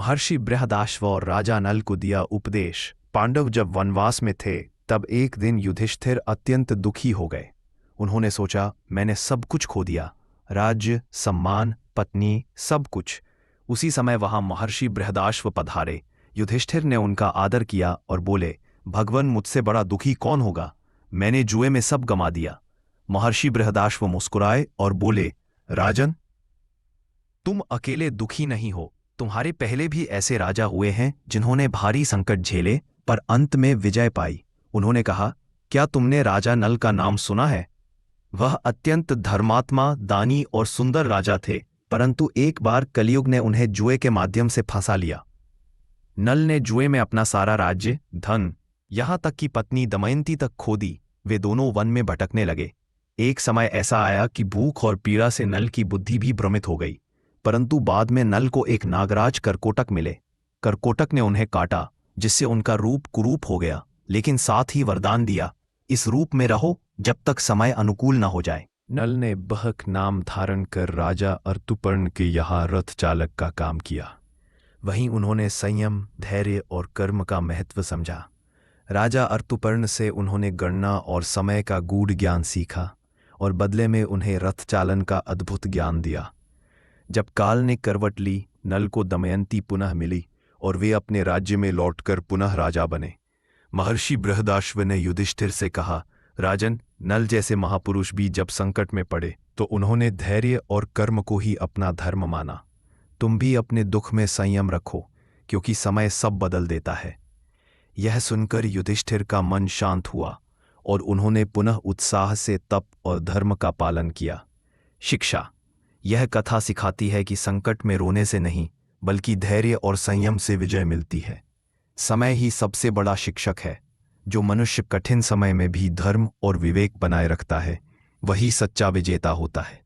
महर्षि बृहदाश्व और राजा नल को दिया उपदेश। पांडव जब वनवास में थे तब एक दिन युधिष्ठिर अत्यंत दुखी हो गए। उन्होंने सोचा, मैंने सब कुछ खो दिया, राज्य, सम्मान, पत्नी, सब कुछ। उसी समय वहां महर्षि बृहदाश्व पधारे। युधिष्ठिर ने उनका आदर किया और बोले, भगवान, मुझसे बड़ा दुखी कौन होगा? मैंने जुए में सब गंवा दिया। महर्षि बृहदाश्व मुस्कुराए और बोले, राजन, तुम अकेले दुखी नहीं हो। तुम्हारे पहले भी ऐसे राजा हुए हैं जिन्होंने भारी संकट झेले पर अंत में विजय पाई। उन्होंने कहा, क्या तुमने राजा नल का नाम सुना है? वह अत्यंत धर्मात्मा, दानी और सुंदर राजा थे, परंतु एक बार कलयुग ने उन्हें जुए के माध्यम से फंसा लिया। नल ने जुए में अपना सारा राज्य, धन, यहां तक कि पत्नी दमयंती तक खो दी। वे दोनों वन में भटकने लगे। एक समय ऐसा आया कि भूख और पीड़ा से नल की बुद्धि भी भ्रमित हो गई। परंतु बाद में नल को एक नागराज करकोटक मिले। करकोटक ने उन्हें काटा, जिससे उनका रूप कुरूप हो गया, लेकिन साथ ही वरदान दिया, इस रूप में रहो जब तक समय अनुकूल न हो जाए। नल ने बहक नाम धारण कर राजा अर्तुपर्ण के यहाँ रथ चालक का काम किया। वहीं उन्होंने संयम, धैर्य और कर्म का महत्व समझा। राजा अर्तुपर्ण से उन्होंने गणना और समय का गूढ़ ज्ञान सीखा और बदले में उन्हें रथ चालन का अद्भुत ज्ञान दिया। जब काल ने करवट ली, नल को दमयंती पुनः मिली और वे अपने राज्य में लौटकर पुनः राजा बने। महर्षि बृहदाश्व ने युधिष्ठिर से कहा, राजन, नल जैसे महापुरुष भी जब संकट में पड़े तो उन्होंने धैर्य और कर्म को ही अपना धर्म माना। तुम भी अपने दुख में संयम रखो, क्योंकि समय सब बदल देता है। यह सुनकर युधिष्ठिर का मन शांत हुआ और उन्होंने पुनः उत्साह से तप और धर्म का पालन किया। शिक्षा: यह कथा सिखाती है कि संकट में रोने से नहीं, बल्कि धैर्य और संयम से विजय मिलती है। समय ही सबसे बड़ा शिक्षक है। जो मनुष्य कठिन समय में भी धर्म और विवेक बनाए रखता है, वही सच्चा विजेता होता है।